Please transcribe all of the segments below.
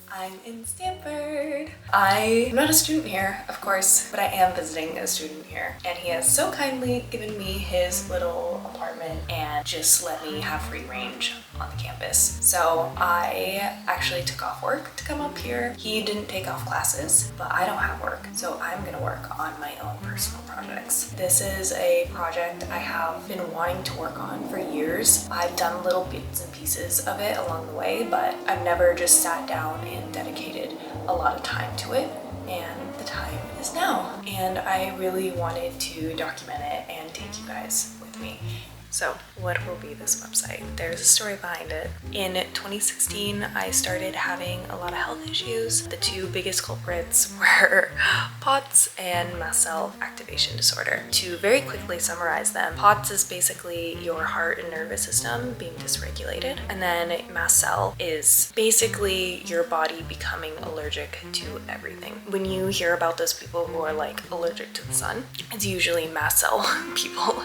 I'm in Stanford. I'm not a student here, of course, but I am visiting a student here. And he has so kindly given me his little apartment and just let me have free range on the campus. So I actually took off work to come up here. He didn't take off classes, but I don't have work. So I'm gonna work on my own personal projects. This is a project I have been wanting to work on for years. I've done little bits and pieces of it along the way, but I've never just sat down and dedicated a lot of time to it, and the time is now. And I really wanted to document it and take you guys with me. So what will be this website? There's a story behind it. In 2016, I started having a lot of health issues. The two biggest culprits were POTS and mast cell activation disorder. To very quickly summarize them, POTS is basically your heart and nervous system being dysregulated, and then mast cell is basically your body becoming allergic to everything. When you hear about those people who are like allergic to the sun, it's usually mast cell people.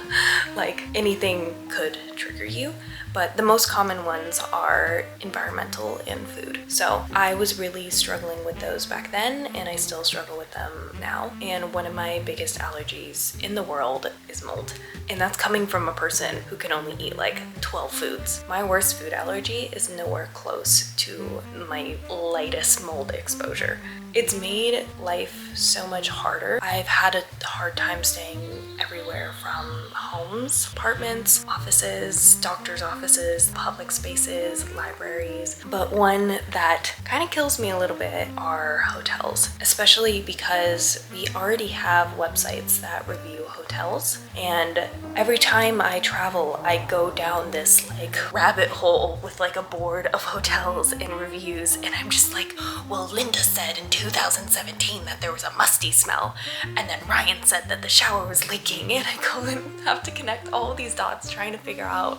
Like anything could trigger you, but the most common ones are environmental and food. So I was really struggling with those back then, and I still struggle with them now. And one of my biggest allergies in the world is mold. And that's coming from a person who can only eat like 12 foods. My worst food allergy is nowhere close to my lightest mold exposure. It's made life so much harder. I've had a hard time staying everywhere from homes, apartments, offices, doctor's offices, public spaces, libraries. But one that kind of kills me a little bit are hotels, especially because we already have websites that review hotels. And every time I travel, I go down this like rabbit hole with like a board of hotels and reviews. And I'm just like, well, Linda said in 2017 that there was a musty smell. And then Ryan said that the shower was leaking. And I go and have to connect all these dots trying to figure out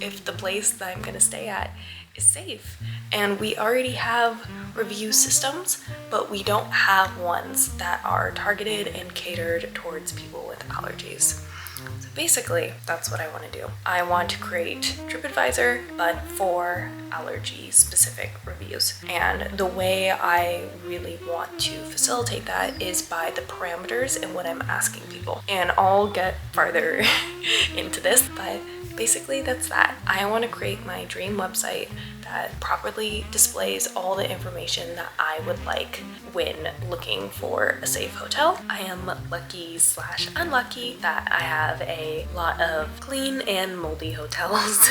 if the place that I'm gonna stay at is safe. And we already have review systems, but we don't have ones that are targeted and catered towards people with allergies. So basically, that's what I want to do. I want to create TripAdvisor, but for allergy-specific reviews. And the way I really want to facilitate that is by the parameters and what I'm asking people. And I'll get farther into this, but basically that's that. I want to create my dream website that properly displays all the information that I would like when looking for a safe hotel. I am lucky/unlucky that I have a lot of clean and moldy hotels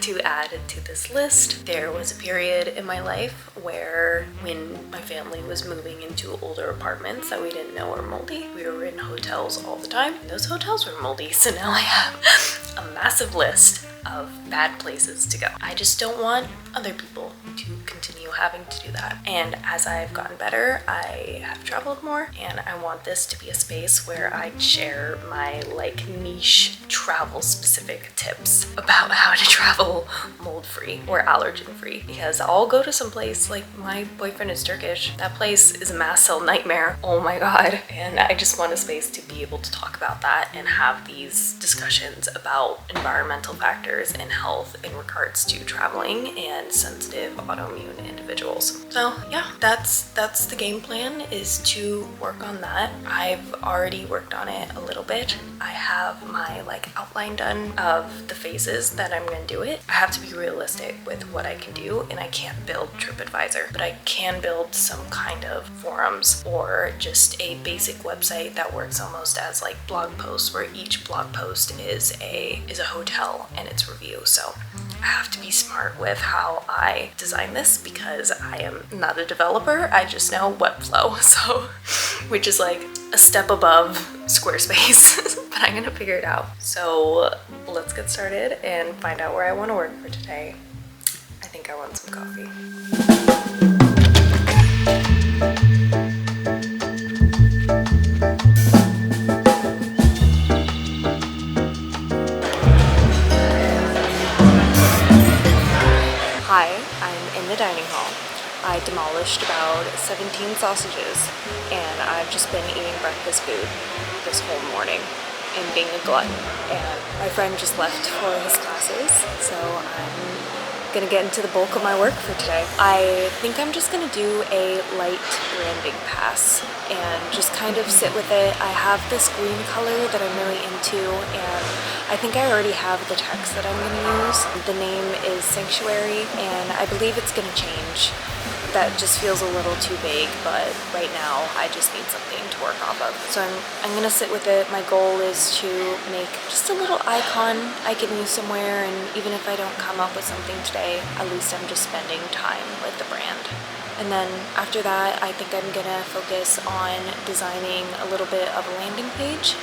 to add to this list. There was a period in my life where when my family was moving into older apartments that we didn't know were moldy, we were in hotels all the time. Those hotels were moldy, so now I have a massive list of bad places to go. I just don't want other people to continue having to do that. And as I've gotten better, I have traveled more, and I want this to be a space where I share my like niche travel specific tips about how to travel mold free or allergen free, because I'll go to some place like my boyfriend is Turkish. That place is a mast cell nightmare. Oh my god. And I just want a space to be able to talk about that and have these discussions about environmental factors and health in regards to traveling and sensitive autoimmune individuals. So yeah, that's the game plan, is to work on that. I've already worked on it a little bit. I have my like outline done of the phases that I'm gonna do it. I have to be realistic with what I can do, and I can't build TripAdvisor, but I can build some kind of forums or just a basic website that works almost as like blog posts, where each blog post is a hotel and its review. So I have to be smart with how I design this, because I am not a developer. I just know Webflow, so which is like a step above Squarespace, but I'm gonna figure it out. So let's get started and find out where I want to work for today. I think I want some coffee. Hi, I'm in the dining hall. I demolished about 17 sausages, and I've just been eating breakfast food this whole morning and being a glutton. And my friend just left for his classes, so I'm gonna get into the bulk of my work for today. I think I'm just gonna do a light branding pass and just kind of sit with it. I have this green color that I'm really into, and I think I already have the text that I'm gonna use. The name is Sanctuary, and I believe it's gonna change. That just feels a little too vague, but right now I just need something to work off of. So I'm gonna sit with it. My goal is to make just a little icon I can use somewhere, and even if I don't come up with something today, at least I'm just spending time with the brand. And then after that, I think I'm gonna focus on designing a little bit of a landing page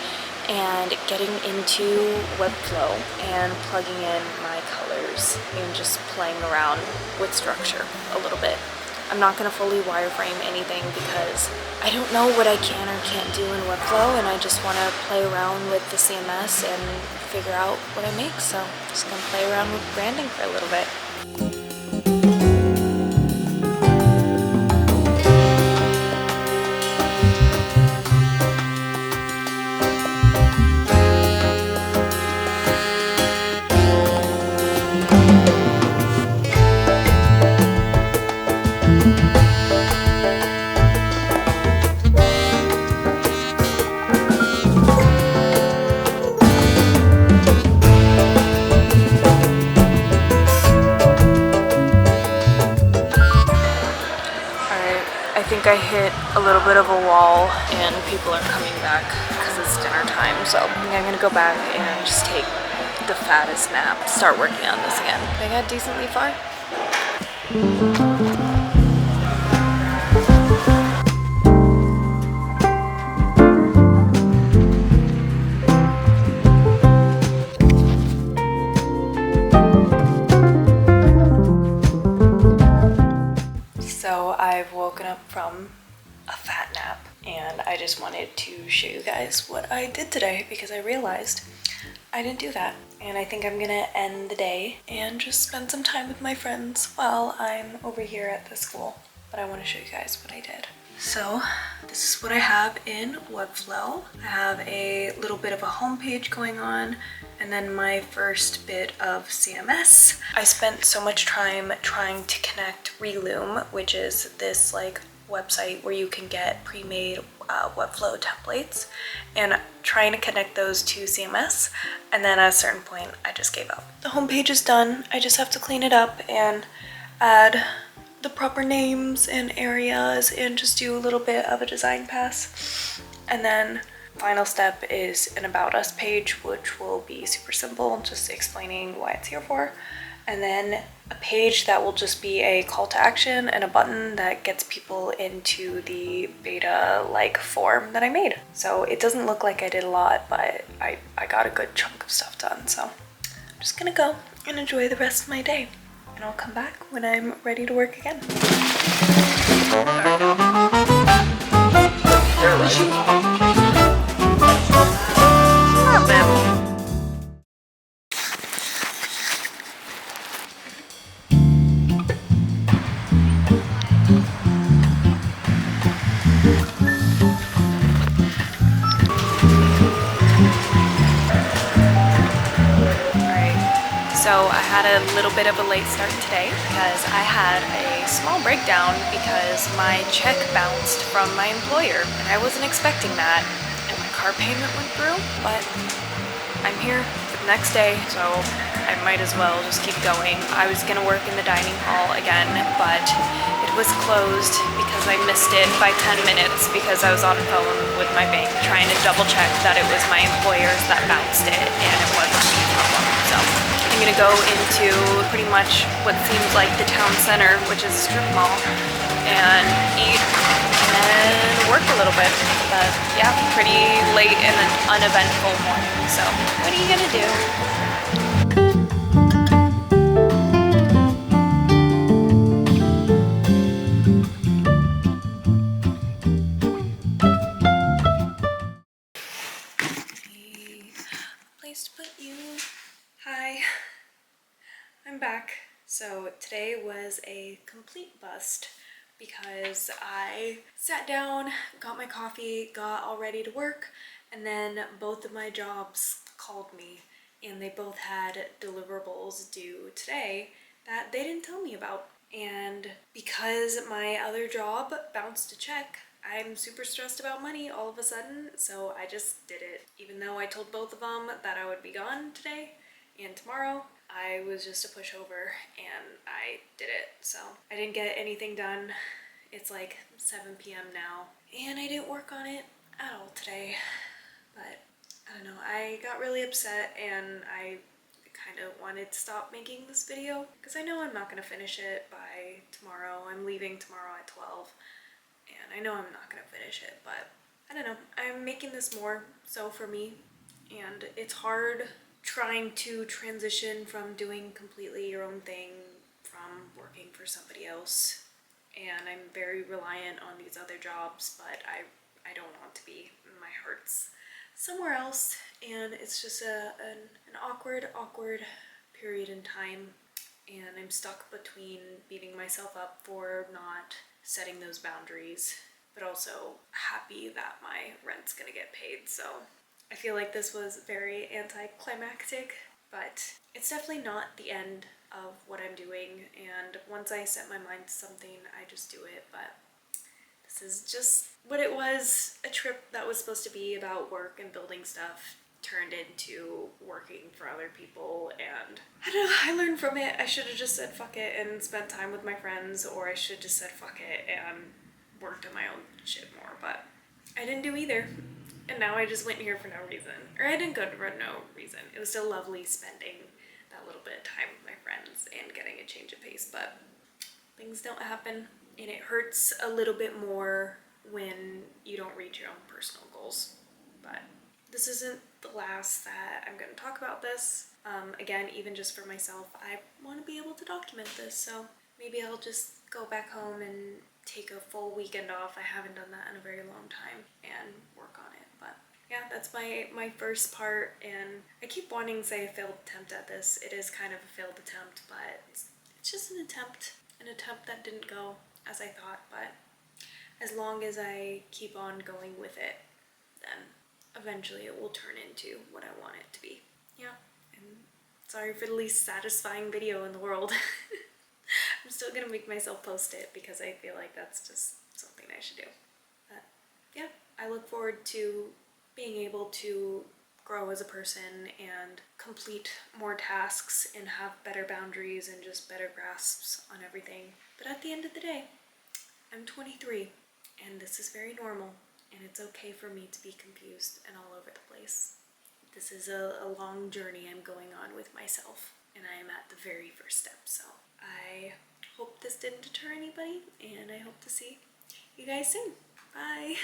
and getting into Webflow and plugging in my colors and just playing around with structure a little bit. I'm not going to fully wireframe anything because I don't know what I can or can't do in Webflow, and I just want to play around with the CMS and figure out what I make. So I'm just going to play around with branding for a little bit. I think I hit a little bit of a wall and people are coming back because it's dinner time, so I think I'm gonna go back and just take the fattest nap, start working on this again. I got decently far. So I've woken up from a fat nap and I just wanted to show you guys what I did today because I realized I didn't do that. And I think I'm gonna end the day and just spend some time with my friends while I'm over here at the school. But I want to show you guys what I did. So this is what I have in Webflow. I have a little bit of a home page going on, and then my first bit of CMS. I spent so much time trying to connect Reloom, which is this like website where you can get pre-made Webflow templates, and trying to connect those to CMS, and then at a certain point I just gave up. The home page is done. I just have to clean it up and add the proper names and areas and just do a little bit of a design pass. And then final step is an about us page, which will be super simple, just explaining why it's here for. And then a page that will just be a call to action and a button that gets people into the beta like form that I made. So it doesn't look like I did a lot, but I got a good chunk of stuff done. So I'm just gonna go and enjoy the rest of my day, and I'll come back when I'm ready to work again. So I had a little bit of a late start today because I had a small breakdown because my check bounced from my employer, and I wasn't expecting that, and my car payment went through, but I'm here for the next day, so I might as well just keep going. I was gonna work in the dining hall again, but it was closed because I missed it by 10 minutes because I was on the phone with my bank trying to double check that it was my employers that bounced it and it wasn't me problem. So I'm gonna go into pretty much what seems like the town center, which is a strip mall, and eat and then work a little bit. But yeah, pretty late and an uneventful morning. So what are you gonna do? Place to put you. Hi, I'm back. So today was a complete bust because I sat down, got my coffee, got all ready to work, and then both of my jobs called me and they both had deliverables due today that they didn't tell me about. And because my other job bounced a check, I'm super stressed about money all of a sudden, so I just did it. Even though I told both of them that I would be gone today and tomorrow, I was just a pushover and I did it. So I didn't get anything done. It's like 7 p.m. now and I didn't work on it at all today. But I don't know, I got really upset and I kind of wanted to stop making this video because I know I'm not going to finish it by tomorrow. I'm leaving tomorrow at 12 and I know I'm not going to finish it, but I don't know. I'm making this more so for me, and it's hard trying to transition from doing completely your own thing from working for somebody else. And I'm very reliant on these other jobs, but I don't want to be. My heart's somewhere else, and it's just an awkward period in time, and I'm stuck between beating myself up for not setting those boundaries, but also happy that my rent's gonna get paid. So I feel like this was very anticlimactic, but it's definitely not the end of what I'm doing, and once I set my mind to something, I just do it. But this is just what it was. A trip that was supposed to be about work and building stuff turned into working for other people, and I don't know, I learned from it. I should have just said fuck it and spent time with my friends, or I should just said fuck it and worked on my own shit more, but I didn't do either. And now I just went here for no reason. Or I didn't go for no reason. It was still lovely spending that little bit of time with my friends and getting a change of pace, but things don't happen, and it hurts a little bit more when you don't reach your own personal goals. But this isn't the last that I'm going to talk about this. Again, even just for myself, I want to be able to document this, so maybe I'll just go back home and take a full weekend off. I haven't done that in a very long time, and work on it. But yeah, that's my first part, and I keep wanting to say a failed attempt at this. It is kind of a failed attempt, but it's just an attempt that didn't go as I thought. But as long as I keep on going with it, then eventually it will turn into what I want it to be. Yeah, and sorry for the least satisfying video in the world. I'm still gonna make myself post it because I feel like that's just something I should do. But yeah, I look forward to being able to grow as a person and complete more tasks and have better boundaries and just better grasps on everything. But at the end of the day, I'm 23 and this is very normal, and it's okay for me to be confused and all over the place. This is a long journey I'm going on with myself, and I am at the very first step. So I hope this didn't deter anybody, and I hope to see you guys soon. Bye!